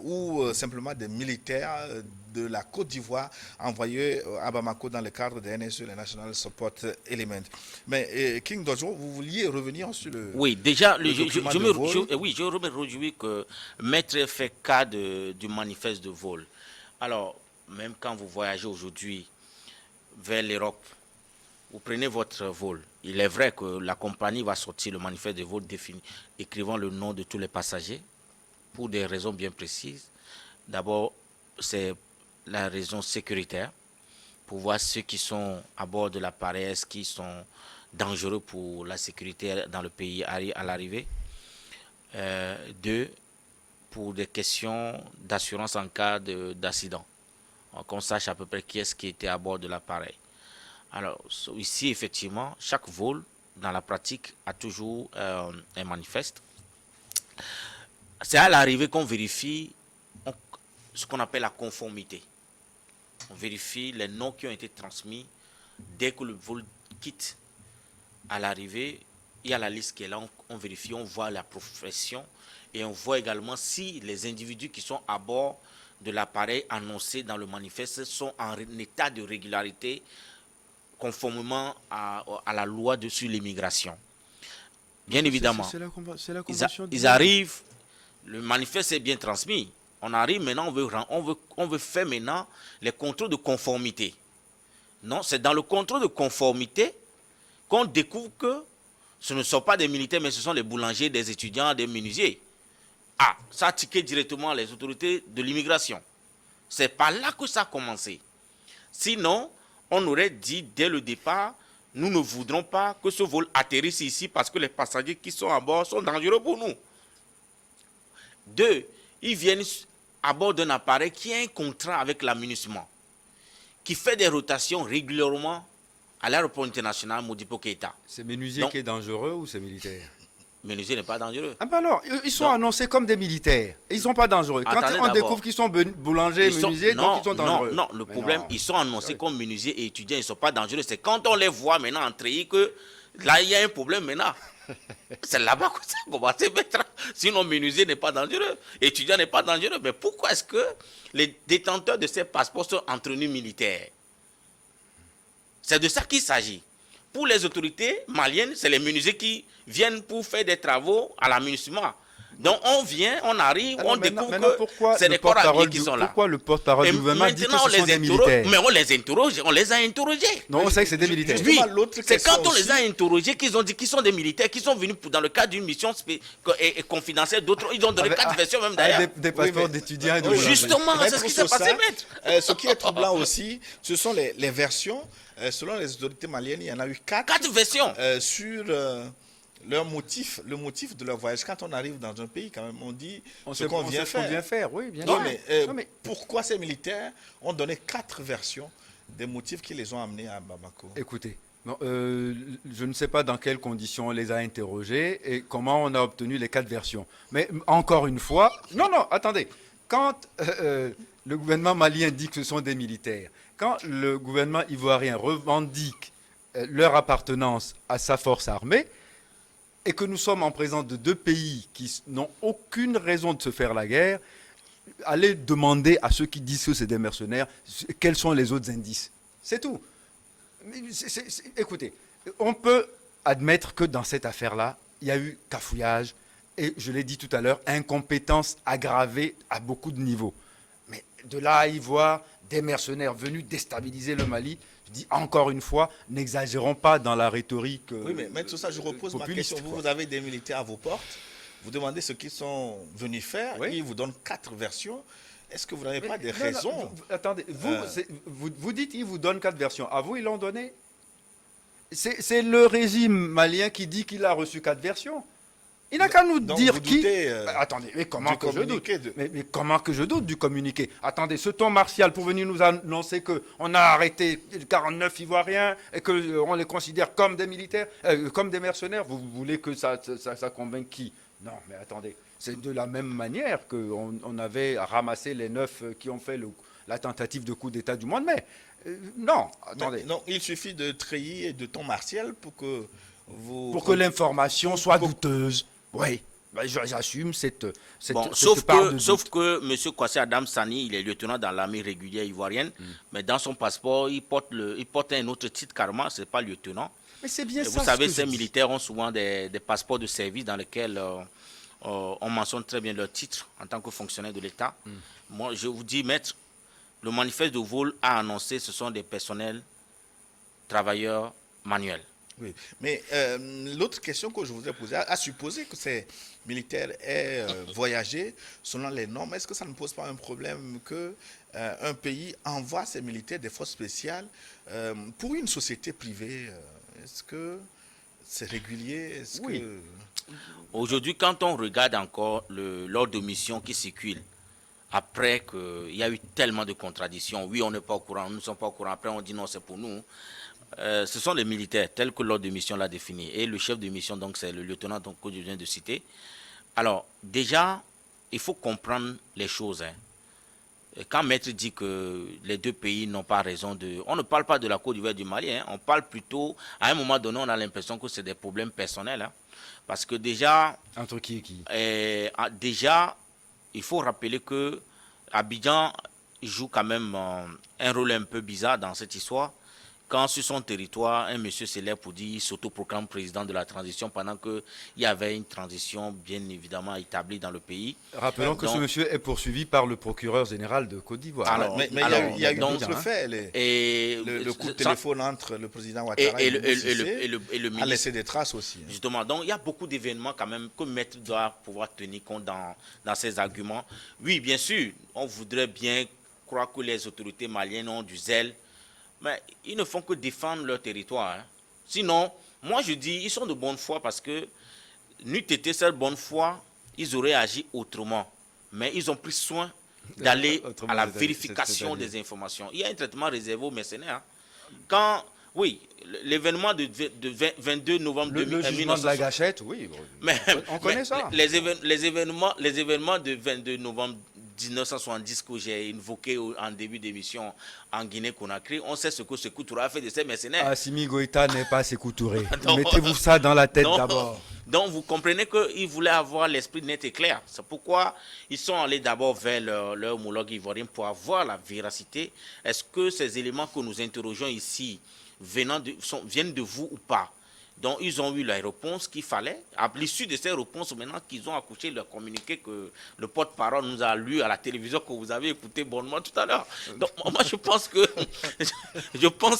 ou simplement des militaires de la Côte d'Ivoire envoyés à Bamako dans le cadre des NSE, les National Support Element? Mais King Dojo, vous vouliez revenir sur le... Oui, déjà, le document de vol. je me réjouis que Maître fait cas du manifeste de vol. Alors, même quand vous voyagez aujourd'hui vers l'Europe, vous prenez votre vol. Il est vrai que la compagnie va sortir le manifeste de vol défini, écrivant le nom de tous les passagers, pour des raisons bien précises. D'abord, c'est la raison sécuritaire, pour voir ceux qui sont à bord de l'appareil, est-ce qu'ils sont dangereux pour la sécurité dans le pays à l'arrivée. Deux, pour des questions d'assurance en cas d'accident. Qu'on sache à peu près qui est-ce qui était à bord de l'appareil. Alors, ici, effectivement, chaque vol, dans la pratique, a toujours un manifeste. C'est à l'arrivée qu'on vérifie ce qu'on appelle la conformité. On vérifie les noms qui ont été transmis dès que le vol quitte. À l'arrivée, il y a la liste qui est là, on vérifie, on voit la profession et on voit également si les individus qui sont à bord de l'appareil annoncé dans le manifeste sont en état de régularité conformément à la loi sur l'immigration. Bien évidemment, ils arrivent, le manifeste est bien transmis. On arrive maintenant, on veut faire maintenant les contrôles de conformité. Non, c'est dans le contrôle de conformité qu'on découvre que ce ne sont pas des militaires, mais ce sont les boulangers, des étudiants, des menuisiers. Ah, ça a tiqué directement les autorités de l'immigration. C'est par là que ça a commencé. Sinon, on aurait dit dès le départ, nous ne voudrons pas que ce vol atterrisse ici parce que les passagers qui sont à bord sont dangereux pour nous. Deux, ils viennent à bord d'un appareil qui a un contrat avec l'amunissement, qui fait des rotations régulièrement à l'aéroport international Modibo Keïta. C'est menuisier qui est dangereux ou c'est militaire? Menuisier n'est pas dangereux. Ah ben alors, ils sont annoncés comme des militaires. Ils ne sont pas dangereux. Quand on découvre qu'ils sont boulangers, menuisiers, donc ils sont dangereux. Non, le problème, ils sont annoncés comme menuisiers et étudiants, ils ne sont pas dangereux. C'est quand on les voit maintenant entrer que là, il y a un problème maintenant. C'est là-bas que ça commence à mettre. Sinon, menuisier n'est pas dangereux, étudiant n'est pas dangereux. Mais pourquoi est-ce que les détenteurs de ces passeports sont en tenue militaire? C'est de ça qu'il s'agit. Pour les autorités maliennes, c'est les menuisiers qui viennent pour faire des travaux à l'amunissement. Donc on vient, on arrive, on découvre que c'est des corps habillés qui sont là. Pourquoi le porte-parole du gouvernement dit que ce sont des militaires? Mais on les interroge, on les a interrogés. Non, on sait que c'est des militaires. Oui, c'est quand on les a interrogés qu'ils ont dit qu'ils sont des militaires, qu'ils sont venus dans le cadre d'une mission confidentielle. D'autres, ils ont donné 4 versions même d'ailleurs. Des passeports d'étudiants et de boulangers. Justement, c'est ce qui s'est passé, maître. Ce qui est troublant aussi, ce sont les versions. Selon les autorités maliennes, il y en a eu 4 versions sur le motif de leur voyage. Quand on arrive dans un pays, quand même, on dit ce qu'on vient faire. Oui, bien sûr. Non, mais pourquoi ces militaires ont donné 4 versions des motifs qui les ont amenés à Bamako? Écoutez, je ne sais pas dans quelles conditions on les a interrogés et comment on a obtenu les 4 versions. Mais encore une fois, non, attendez. Quand le gouvernement malien dit que ce sont des militaires, quand le gouvernement ivoirien revendique leur appartenance à sa force armée, et que nous sommes en présence de 2 pays qui n'ont aucune raison de se faire la guerre, allez demander à ceux qui disent que c'est des mercenaires quels sont les autres indices. C'est tout. Écoutez, on peut admettre que dans cette affaire-là, il y a eu cafouillage et, je l'ai dit tout à l'heure, incompétence aggravée à beaucoup de niveaux. Mais de là à y voir des mercenaires venus déstabiliser le Mali, je dis encore une fois, n'exagérons pas dans la rhétorique. Oui, mais tout ça, je repose ma question. Vous avez des militaires à vos portes, vous demandez ce qu'ils sont venus faire, oui. Ils vous donnent 4 versions. Est-ce que vous n'avez pas des raisons? Attendez, vous dites qu'ils vous donnent 4 versions. À vous, ils l'ont donné? C'est le régime malien qui dit qu'il a reçu 4 versions. Il n'a qu'à nous dire qui... Attendez, mais comment que je doute mais comment que je doute du communiqué? Attendez, ce ton martial pour venir nous annoncer qu'on a arrêté 49 Ivoiriens et qu'on les considère comme des militaires, comme des mercenaires, vous voulez que ça convainque qui? Non, mais attendez. C'est de la même manière qu'on avait ramassé les 9 qui ont fait la tentative de coup d'État du mois de mai. Non, attendez. Non, il suffit de treillis et de temps martial pour que vous... Pour que l'information soit douteuse. Oui, ben, j'assume cette Bon, cette part de doute. sauf que M. Kwasi Adam Sani, il est lieutenant dans l'armée régulière ivoirienne, mais dans son passeport, il porte un autre titre carrément, ce n'est pas lieutenant. Mais c'est bien ça. Vous savez, ce que ces je dis. militaires ont souvent des passeports de service dans lesquels on mentionne très bien leur titre en tant que fonctionnaire de l'État. Moi, je vous dis, maître, le manifeste de vol a annoncé ce sont des personnels travailleurs manuels. Oui, mais l'autre question que je voudrais poser, à supposer que ces militaires aient voyagé selon les normes, est-ce que ça ne pose pas un problème que un pays envoie ses militaires des forces spéciales pour une société privée? Est-ce que c'est régulier? Oui. Aujourd'hui, quand on regarde encore l'ordre de mission qui circule, après qu'il y a eu tellement de contradictions, oui, on n'est pas au courant, nous ne sommes pas au courant, après on dit non, c'est pour nous. Ce sont les militaires, tels que l'ordre de mission l'a défini. Et le chef de mission, donc, c'est le lieutenant donc, que je viens de citer. Alors, déjà, il faut comprendre les choses. Quand Maître dit que les deux pays n'ont pas raison de... On ne parle pas de la Côte d'Ivoire et du Mali, on parle plutôt... À un moment donné, on a l'impression que c'est des problèmes personnels. Parce que déjà... Entre qui et qui? Déjà, il faut rappeler que Abidjan joue quand même un rôle un peu bizarre dans cette histoire. Quand sur son territoire, un monsieur célèbre pour dire qu'il s'autoproclame président de la transition pendant qu'il y avait une transition bien évidemment établie dans le pays. Rappelons que ce monsieur est poursuivi par le procureur général de Côte d'Ivoire. Alors, Mais il y a eu d'autres faits. Le coup de téléphone entre le président Ouattara et le ministre a laissé des traces aussi. Justement, donc il y a beaucoup d'événements quand même que Maître doit pouvoir tenir compte dans ses arguments. Oui, bien sûr, on voudrait bien croire que les autorités maliennes ont du zèle, mais ils ne font que défendre leur territoire. Sinon, moi je dis, ils sont de bonne foi parce que, n'eût été cette bonne foi, ils auraient agi autrement. Mais ils ont pris soin d'aller à la vérification des informations. Il y a un traitement réservé aux mercenaires. Quand, oui, l'événement de 22 novembre 2000, le jugement de la gâchette, oui, on connaît ça. Les événements de 22 novembre 1970 que j'ai invoqué en début d'émission en Guinée-Conakry, on sait ce que Sékou Touré a fait de ces mercenaires. Assimi Goïta n'est pas Sékou Touré. Mettez-vous ça dans la tête d'abord. Donc vous comprenez qu'ils voulaient avoir l'esprit net et clair. C'est pourquoi ils sont allés d'abord vers leur homologue ivoirien pour avoir la véracité. Est-ce que ces éléments que nous interrogeons ici viennent de vous ou pas? Donc, ils ont eu la réponse qu'il fallait. À l'issue de ces réponses, maintenant qu'ils ont accouché leur communiqué que le porte-parole nous a lu à la télévision, que vous avez écouté bonnement tout à l'heure. Donc, moi, je pense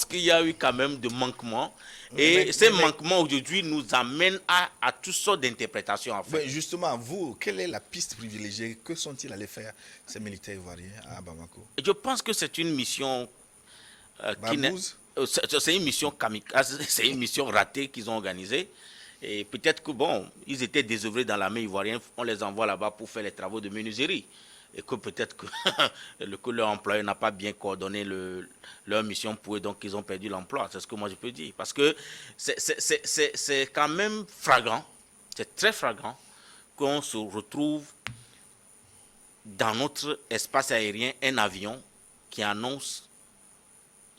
qu'il y a eu quand même de manquements. Et ces manquements, aujourd'hui, nous amènent à toutes sortes d'interprétations. En fait. Justement, vous, quelle est la piste privilégiée? Que sont-ils allés faire, ces militaires ivoiriens, à Bamako? Je pense que c'est une mission qui n'est... C'est une mission kamikaze, c'est une mission ratée qu'ils ont organisée. Et peut-être que, bon, ils étaient désœuvrés dans l'armée ivoirienne, on les envoie là-bas pour faire les travaux de menuiserie. Et que peut-être que leur employeur n'a pas bien coordonné leur mission pour eux, donc ils ont perdu l'emploi. C'est ce que moi je peux dire. Parce que c'est quand même flagrant, c'est très flagrant qu'on se retrouve dans notre espace aérien un avion qui annonce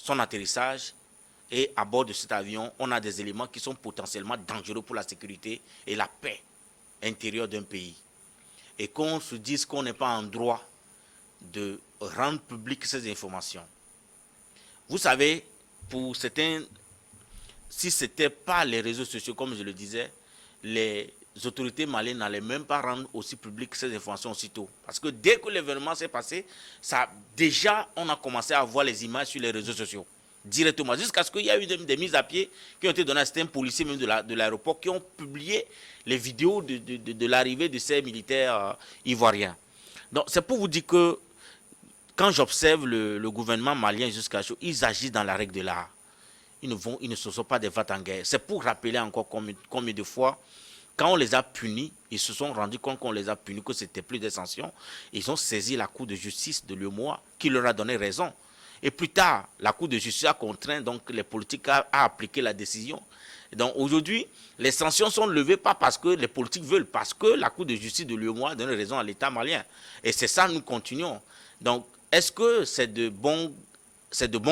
son atterrissage, et à bord de cet avion, on a des éléments qui sont potentiellement dangereux pour la sécurité et la paix intérieure d'un pays. Et qu'on se dise qu'on n'est pas en droit de rendre publiques ces informations. Vous savez, pour certains, si ce n'était pas les réseaux sociaux, comme je le disais, les autorités maliennes n'allaient même pas rendre aussi publiques ces informations aussitôt. Parce que dès que l'événement s'est passé, déjà, on a commencé à voir les images sur les réseaux sociaux, directement, jusqu'à ce qu'il y ait eu des mises à pied qui ont été données à certains policiers même de l'aéroport, qui ont publié les vidéos de l'arrivée de ces militaires ivoiriens. Donc, c'est pour vous dire que, quand j'observe le gouvernement malien jusqu'à ce ils agissent dans la règle de l'art. Ils ne se sont pas des vats en guerre. C'est pour rappeler encore combien de fois, quand on les a punis, ils se sont rendus compte qu'on les a punis, que c'était plus des sanctions. Ils ont saisi la Cour de justice de l'UEMOA qui leur a donné raison. Et plus tard, la Cour de justice a contraint donc les politiques à appliquer la décision. Et donc aujourd'hui, les sanctions sont levées pas parce que les politiques veulent, parce que la Cour de justice de l'UEMOA donne raison à l'État malien. Et c'est ça, nous continuons. Donc, est-ce que c'est de bon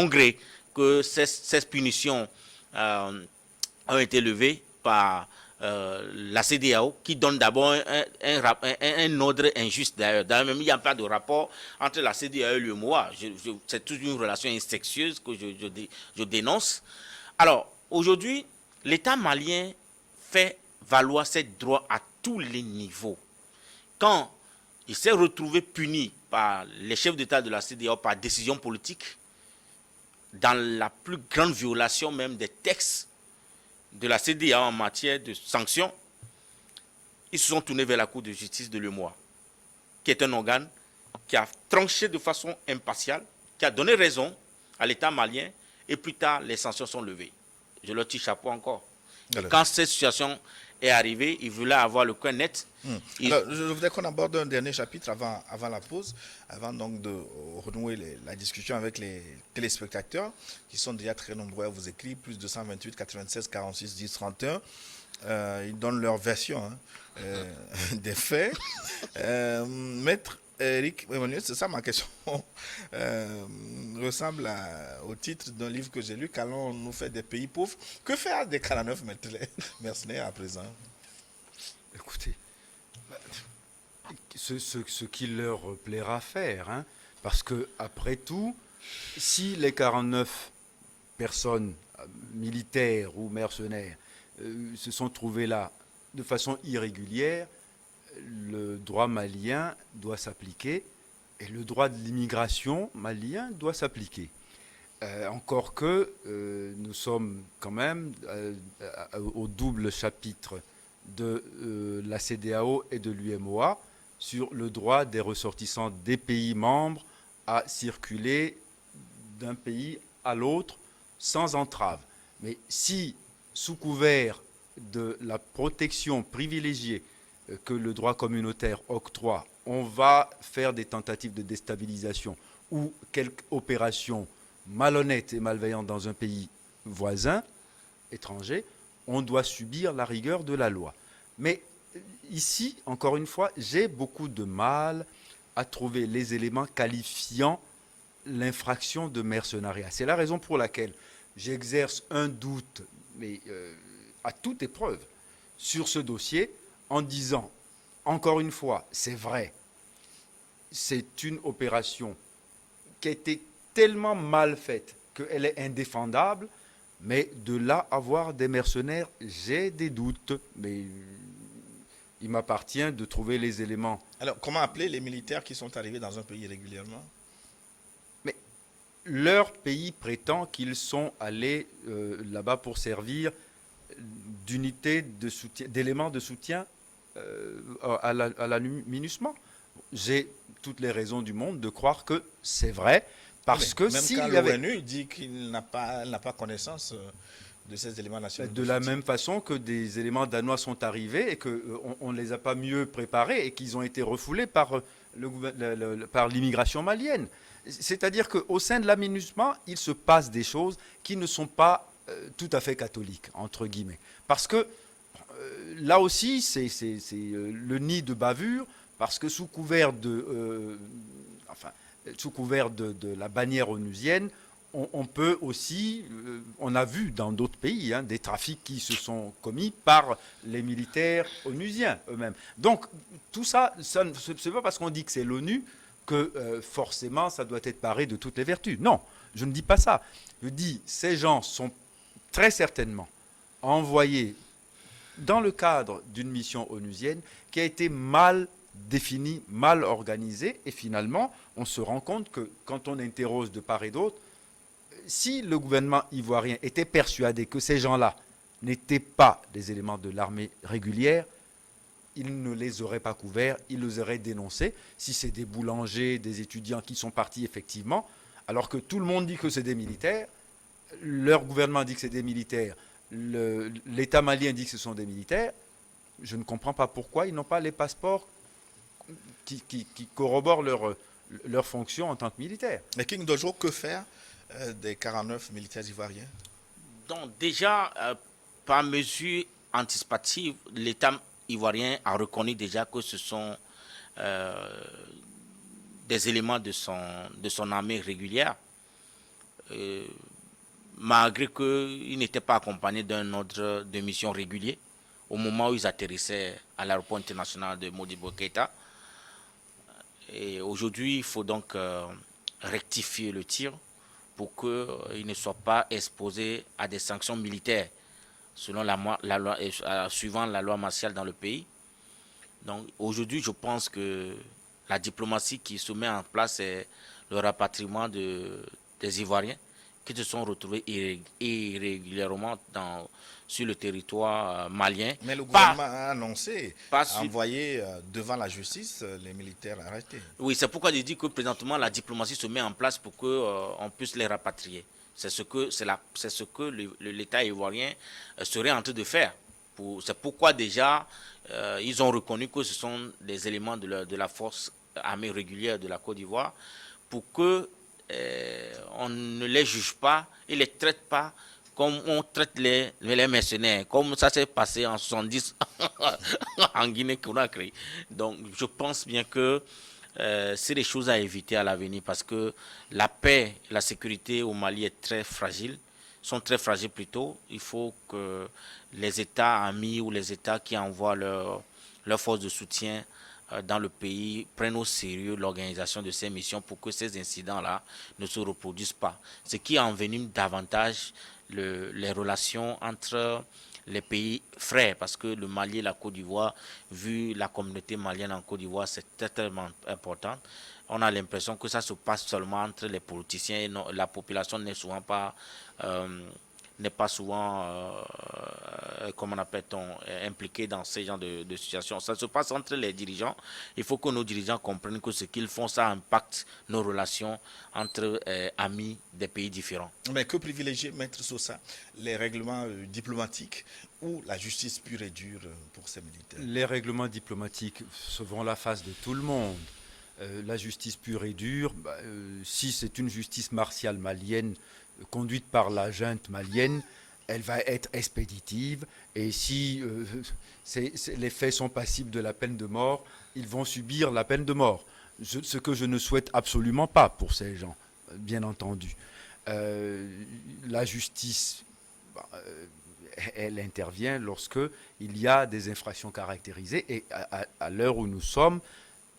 gré que ces punitions ont été levées par la CEDEAO, qui donne d'abord un ordre injuste d'ailleurs. D'ailleurs, même il n'y a pas de rapport entre la CEDEAO et l'UEMOA. C'est toute une relation incestueuse que je dénonce. Alors, aujourd'hui, l'État malien fait valoir ses droits à tous les niveaux. Quand il s'est retrouvé puni par les chefs d'État de la CEDEAO par décision politique, dans la plus grande violation même des textes de la CEDEAO en matière de sanctions, ils se sont tournés vers la Cour de justice de l'UEMOA, qui est un organe qui a tranché de façon impartiale, qui a donné raison à l'État malien, et plus tard, les sanctions sont levées. Je leur tire chapeau encore. Quand cette situation est arrivée, ils voulaient avoir le coin net. Alors, je voudrais qu'on aborde un dernier chapitre avant la pause, avant donc de renouer la discussion avec les téléspectateurs, qui sont déjà très nombreux à vous écrire, plus de 228, 96, 46, 10, 31. Ils donnent leur version des faits. Maître Eric Emmanuel, c'est ça ma question, ressemble au titre d'un livre que j'ai lu, qu'allons nous faire des pays pauvres. Que faire des 49 mercenaires à présent? Écoutez, ce qu'il leur plaira faire, hein, parce que après tout, si les 49 personnes militaires ou mercenaires se sont trouvés là de façon irrégulière, le droit malien doit s'appliquer et le droit de l'immigration malien doit s'appliquer. Encore que nous sommes quand même au double chapitre de la CEDEAO et de l'UEMOA sur le droit des ressortissants des pays membres à circuler d'un pays à l'autre sans entrave. Mais si, sous couvert de la protection privilégiée que le droit communautaire octroie, on va faire des tentatives de déstabilisation ou quelque opération malhonnête et malveillante dans un pays voisin, étranger, on doit subir la rigueur de la loi. Mais ici, encore une fois, j'ai beaucoup de mal à trouver les éléments qualifiant l'infraction de mercenariat. C'est la raison pour laquelle j'exerce un doute, mais à toute épreuve, sur ce dossier, en disant, encore une fois, c'est vrai, c'est une opération qui a été tellement mal faite qu'elle est indéfendable, mais de là avoir des mercenaires, j'ai des doutes, mais il m'appartient de trouver les éléments. Alors, comment appeler les militaires qui sont arrivés dans un pays régulièrement? Mais leur pays prétend qu'ils sont allés là-bas pour servir d'unités de soutien, d'éléments de soutien à la MINUSMA. J'ai toutes les raisons du monde de croire que c'est vrai, parce que même s'il quand y avait... l'ONU dit qu'il n'a pas connaissance de ces éléments nationaux. De la même façon que des éléments danois sont arrivés et qu'on ne les a pas mieux préparés et qu'ils ont été refoulés par l'immigration malienne. C'est-à-dire qu'au sein de la MINUSMA, il se passe des choses qui ne sont pas tout à fait catholiques, entre guillemets. Parce que là aussi, c'est le nid de bavure, parce que sous couvert de la bannière onusienne, on peut aussi, on a vu dans d'autres pays, des trafics qui se sont commis par les militaires onusiens eux-mêmes. Donc tout ça, ce n'est pas parce qu'on dit que c'est l'ONU que forcément ça doit être paré de toutes les vertus. Non, je ne dis pas ça. Je dis, ces gens sont très certainement envoyés dans le cadre d'une mission onusienne qui a été mal définie, mal organisée, et finalement, on se rend compte que quand on interroge de part et d'autre, si le gouvernement ivoirien était persuadé que ces gens-là n'étaient pas des éléments de l'armée régulière, il ne les aurait pas couverts, il les aurait dénoncés. Si c'est des boulangers, des étudiants qui sont partis effectivement, alors que tout le monde dit que c'est des militaires, leur gouvernement dit que c'est des militaires, l'État malien dit que ce sont des militaires, je ne comprends pas pourquoi ils n'ont pas les passeports qui corroborent leur fonction en tant que militaires. Mais King Dojo, que faire des 49 militaires ivoiriens? Donc déjà, par mesure anticipative, l'État ivoirien a reconnu déjà que ce sont des éléments de son armée régulière, malgré qu'ils n'étaient pas accompagnés d'un ordre de mission régulier au moment où ils atterrissaient à l'aéroport international de Modibo Keïta. Et aujourd'hui, il faut donc rectifier le tir pour qu'ils ne soient pas exposés à des sanctions militaires selon suivant la loi martiale dans le pays. Donc aujourd'hui, je pense que la diplomatie qui se met en place est le rapatriement des Ivoiriens qui se sont retrouvés irrégulièrement sur le territoire malien. Mais le gouvernement a annoncé envoyer devant la justice les militaires arrêtés. Oui, c'est pourquoi je dis que présentement la diplomatie se met en place pour qu'on puisse les rapatrier. C'est ce que l'État ivoirien serait en train de faire. C'est pourquoi déjà ils ont reconnu que ce sont des éléments de la force armée régulière de la Côte d'Ivoire pour que on ne les juge pas et les traite pas comme on traite les mercenaires, comme ça s'est passé en 70 en Guinée-Conakry. Donc je pense bien que c'est des choses à éviter à l'avenir parce que la paix, la sécurité au Mali est très fragile, sont très fragiles plutôt. Il faut que les États amis ou les États qui envoient leurs forces de soutien dans le pays prennent au sérieux l'organisation de ces missions pour que ces incidents-là ne se reproduisent pas. Ce qui envenime davantage les relations entre les pays frères, parce que le Mali et la Côte d'Ivoire, vu la communauté malienne en Côte d'Ivoire, c'est tellement important. On a l'impression que ça se passe seulement entre les politiciens et la population n'est souvent pas comment appelle-t-on, impliqué dans ce genre de situation. Ça se passe entre les dirigeants. Il faut que nos dirigeants comprennent que ce qu'ils font, ça impacte nos relations entre amis des pays différents. Mais que privilégier, Maître Sosa, les règlements diplomatiques ou la justice pure et dure pour ces militaires? Les règlements diplomatiques se vont la face de tout le monde. La justice pure et dure, si c'est une justice martiale malienne conduite par la junte malienne, elle va être expéditive et si les faits sont passibles de la peine de mort, ils vont subir la peine de mort. Ce que je ne souhaite absolument pas pour ces gens, bien entendu. La justice, elle intervient lorsque il y a des infractions caractérisées et à l'heure où nous sommes,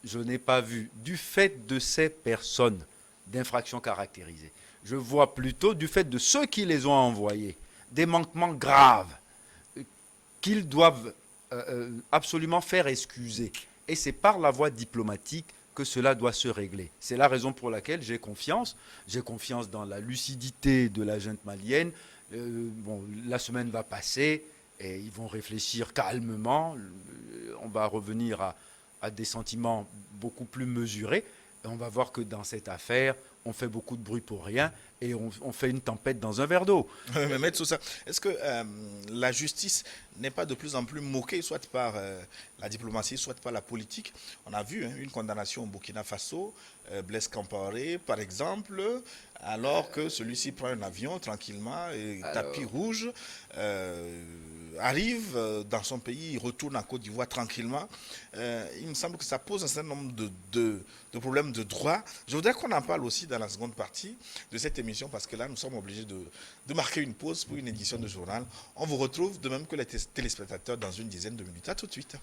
je n'ai pas vu, du fait de ces personnes, d'infractions caractérisées. Je vois plutôt, du fait de ceux qui les ont envoyés, des manquements graves qu'ils doivent absolument faire excuser. Et c'est par la voie diplomatique que cela doit se régler. C'est la raison pour laquelle j'ai confiance. J'ai confiance dans la lucidité de la junte malienne. La semaine va passer et ils vont réfléchir calmement. On va revenir à des sentiments beaucoup plus mesurés. Et on va voir que dans cette affaire, on fait beaucoup de bruit pour rien et on fait une tempête dans un verre d'eau. Mais Maître Sosa, est-ce que la justice n'est pas de plus en plus moquée, soit par la diplomatie, soit par la politique? On a vu une condamnation au Burkina Faso, Blaise Compaoré, par exemple, alors que celui-ci prend un avion tranquillement et tapis rouge, arrive dans son pays, il retourne en Côte d'Ivoire tranquillement. Il me semble que ça pose un certain nombre de problèmes de droit. Je voudrais qu'on en parle aussi dans la seconde partie de cette émission parce que là, nous sommes obligés de marquer une pause pour une édition de journal. On vous retrouve de même que les téléspectateurs dans une dizaine de minutes. À tout de suite.